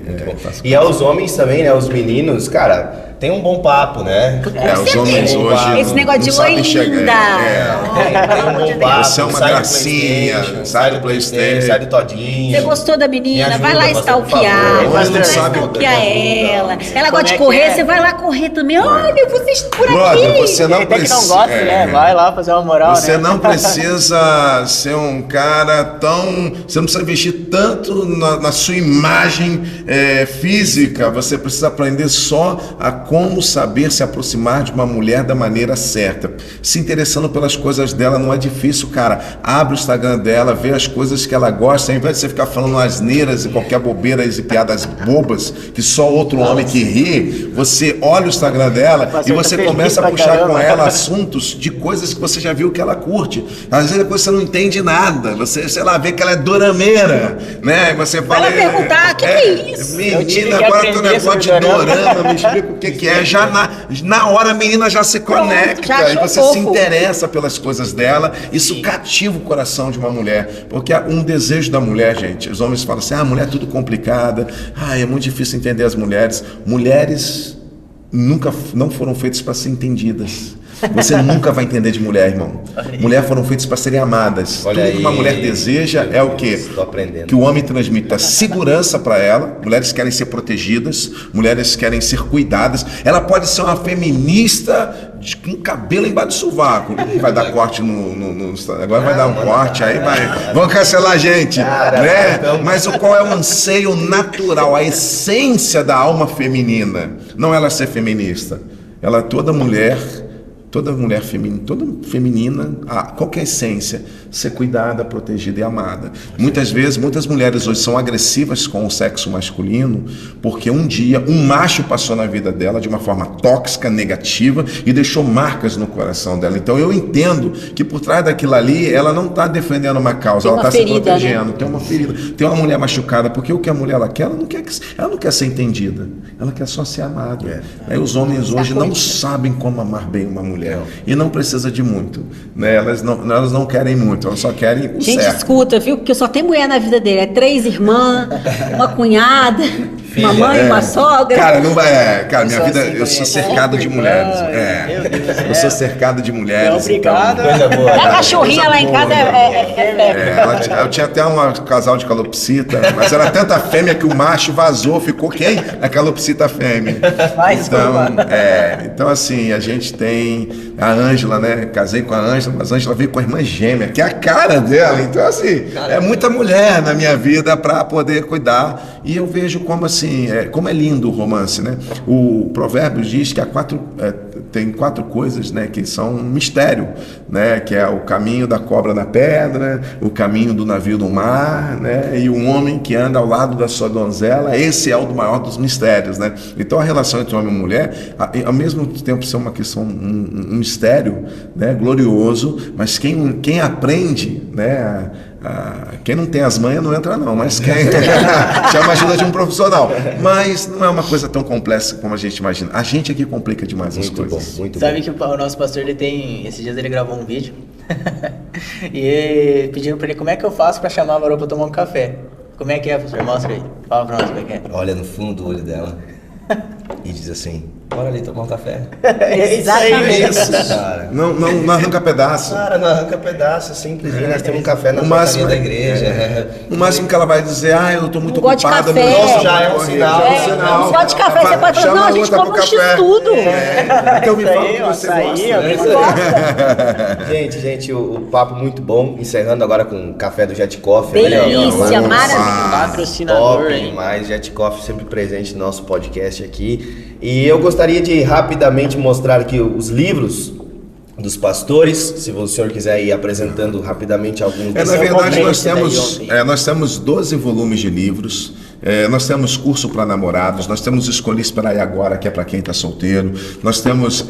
E aos homens também, né, os meninos, cara, tem um bom papo, né? Os homens hoje esse negócio de oi linda. Tem um bom papo. Você é uma gracinha, sai do PlayStation, sai do Todinho. Você gostou da menina? Vai lá stalkear. Vai stalkear ela. Ela gosta de correr, você vai lá correr também. Olha, vocês por aqui. Brother, você não Até precisa. que não gosta, né? Vai lá fazer uma moral, Você né? não precisa ser um cara tão. Você não precisa investir tanto na sua imagem física. Você precisa aprender só a como saber se aproximar de uma mulher da maneira certa. Se interessando pelas coisas dela não é difícil, cara. Abre o Instagram dela, vê as coisas que ela gosta, ao invés de você ficar falando asneiras e qualquer bobeiras e piadas bobas, que só outro homem que ri, você olha o Instagram dela e você começa a puxar com ela assuntos de coisas que você já viu que ela curte. Às vezes depois você não entende nada, você, sei lá, vê que ela é dorameira, né? Você fala... Vai perguntar, o que é isso? Menina, agora tem um negócio de dorama, me explica o que é. Já na hora a menina já se conecta e você se interessa pelas coisas dela. Isso cativa o coração de uma mulher, porque um desejo da mulher, gente, os homens falam assim, a mulher é tudo complicada, é muito difícil entender as mulheres. Mulheres não foram feitas para ser entendidas. Você nunca vai entender de mulher, irmão. Mulheres foram feitas para serem amadas. Tudo que uma mulher deseja é o quê? Que o homem transmita segurança para ela. Mulheres querem ser protegidas, mulheres querem ser cuidadas. Ela pode ser uma feminista com cabelo embaixo do sovaco. Vai dar corte no agora vai dar um corte, aí vai. Vão cancelar a gente, né? Mas qual é o anseio natural, a essência da alma feminina? Não ela ser feminista. Toda mulher feminina, qual que é a essência? Ser cuidada, protegida e amada. Muitas mulheres hoje são agressivas com o sexo masculino porque um dia um macho passou na vida dela de uma forma tóxica, negativa e deixou marcas no coração dela. Então eu entendo que por trás daquilo ali ela não está defendendo uma causa, ela está se protegendo, né? Tem uma ferida, tem uma mulher machucada, porque o que a mulher quer, ela não quer ser entendida, ela quer só ser amada. Os homens hoje não sabem como amar bem uma mulher. E não precisa de muito, né? Elas não querem muito, elas só querem o gente, certo. Escuta, viu? Porque só tem mulher na vida dele. 3 irmãs, uma cunhada, uma mãe, uma sogra. Cara, minha vida, eu sou cercado de mulheres. Eu sou cercado de mulheres. Obrigado. Então, a cachorrinha lá em casa eu tinha até um casal de calopsita, mas era tanta fêmea que o macho vazou, ficou quem? A calopsita fêmea. Então assim, a gente tem a Ângela, né? Casei com a Ângela, mas a Ângela veio com a irmã gêmea, que é a cara dela. Então assim, é muita mulher na minha vida para poder cuidar. E eu vejo como assim, como é lindo o romance, né? O Provérbios diz que tem 4 coisas, né, que são um mistério, né, que é o caminho da cobra na pedra, o caminho do navio no mar, né, e um homem que anda ao lado da sua donzela. Esse é o maior dos mistérios, né? Então a relação entre homem e mulher, ao mesmo tempo ser uma questão, um mistério, né, glorioso, mas quem aprende, né, quem não tem as manhas não entra não, mas quem chama a ajuda de um profissional. Mas não é uma coisa tão complexa como a gente imagina. A gente aqui complica demais as coisas. Sabe que o nosso pastor, esses dias ele gravou um vídeo e pedindo pra ele como é que eu faço pra chamar a Varô pra tomar um café. Como é que é, pastor? Mostra aí. Fala pra nós como é que é. Olha no fundo do olho dela e diz assim: Bora ali tomar um café. Exatamente. Cara. Não arranca pedaço. Cara, não arranca pedaço, simplesmente. Nós temos um café na portaria da igreja. O máximo que ela vai dizer, eu tô muito Não gosto de ocupada. café. Nossa, já é um sinal. Não gosto de café, você pode falar, não, a gente come um x-tudo. Então me fala o que você gosta. Gente, o papo muito bom. Encerrando agora com o café do Jet Coffee. Delícia, maravilhoso. Patrocinador, Top hein? demais, Jet Coffee sempre presente no nosso podcast aqui. E eu gostaria de rapidamente mostrar aqui os livros dos pastores, se o senhor quiser ir apresentando rapidamente alguns Na verdade, nós temos 12 volumes de livros. Nós temos curso para namorados, nós temos Escolhi Esperar e Agora, que é para quem está solteiro, nós temos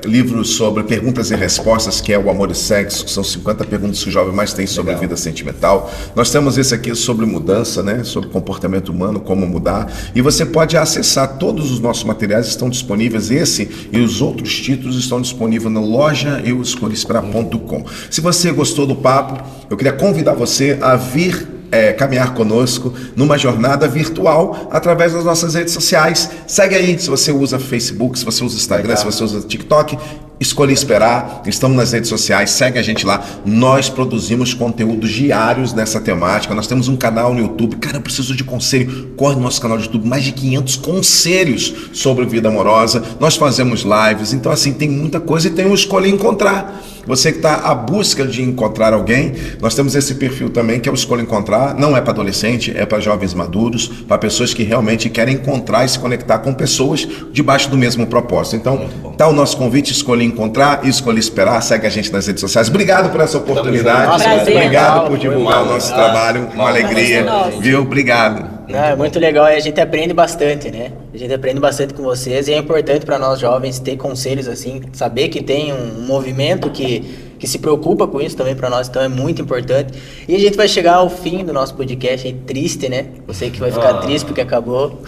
livros sobre perguntas e respostas, que é o Amor e Sexo, que são 50 perguntas que o jovem mais tem sobre a vida sentimental. Nós temos esse aqui sobre mudança, né? Sobre comportamento humano, como mudar, e você pode acessar todos os nossos materiais, estão disponíveis, esse e os outros títulos estão disponíveis na loja euescolhiesperar.com. Se você gostou do papo, eu queria convidar você a vir caminhar conosco numa jornada virtual através das nossas redes sociais. Segue aí, se você usa Facebook, se você usa Instagram, se você usa TikTok, Escolhi Esperar, estamos nas redes sociais, segue a gente lá. Nós produzimos conteúdos diários nessa temática, nós temos um canal no YouTube. Cara, eu preciso de conselho, corre no nosso canal do YouTube, mais de 500 conselhos sobre vida amorosa, nós fazemos lives, então assim, tem muita coisa e tem o Escolhi Encontrar. Você que está à busca de encontrar alguém, nós temos esse perfil também, que é o Escolha Encontrar. Não é para adolescente, é para jovens maduros, para pessoas que realmente querem encontrar e se conectar com pessoas debaixo do mesmo propósito. Então, tá o nosso convite, Escolha Encontrar e Escolha Esperar. Segue a gente nas redes sociais. Obrigado por essa oportunidade. Obrigado por divulgar o nosso trabalho. Uma alegria. Viu? Obrigado. É muito legal, e a gente aprende bastante, né? A gente aprende bastante com vocês, e é importante para nós jovens ter conselhos assim, saber que tem um movimento que se preocupa com isso também para nós, então é muito importante. E a gente vai chegar ao fim do nosso podcast aí, triste, né? Você que vai ficar triste porque acabou.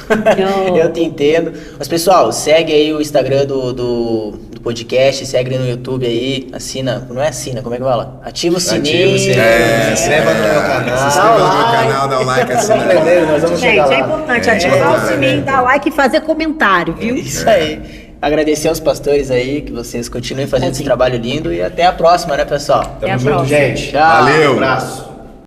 Eu te entendo. Mas pessoal, segue aí o Instagram do podcast, segue no YouTube aí, assina, não é assina, como é que fala? Ativa o sininho. Se inscreva no meu canal. Se inscreva no meu canal, dá um like, assina. Gente, é importante ativar o sininho, dar like e fazer comentário, viu? Isso aí. Agradecer aos pastores aí, que vocês continuem fazendo esse trabalho lindo, e até a próxima, né, pessoal? Até a Tamo junto, próxima. gente. Tchau. Valeu. Um abraço.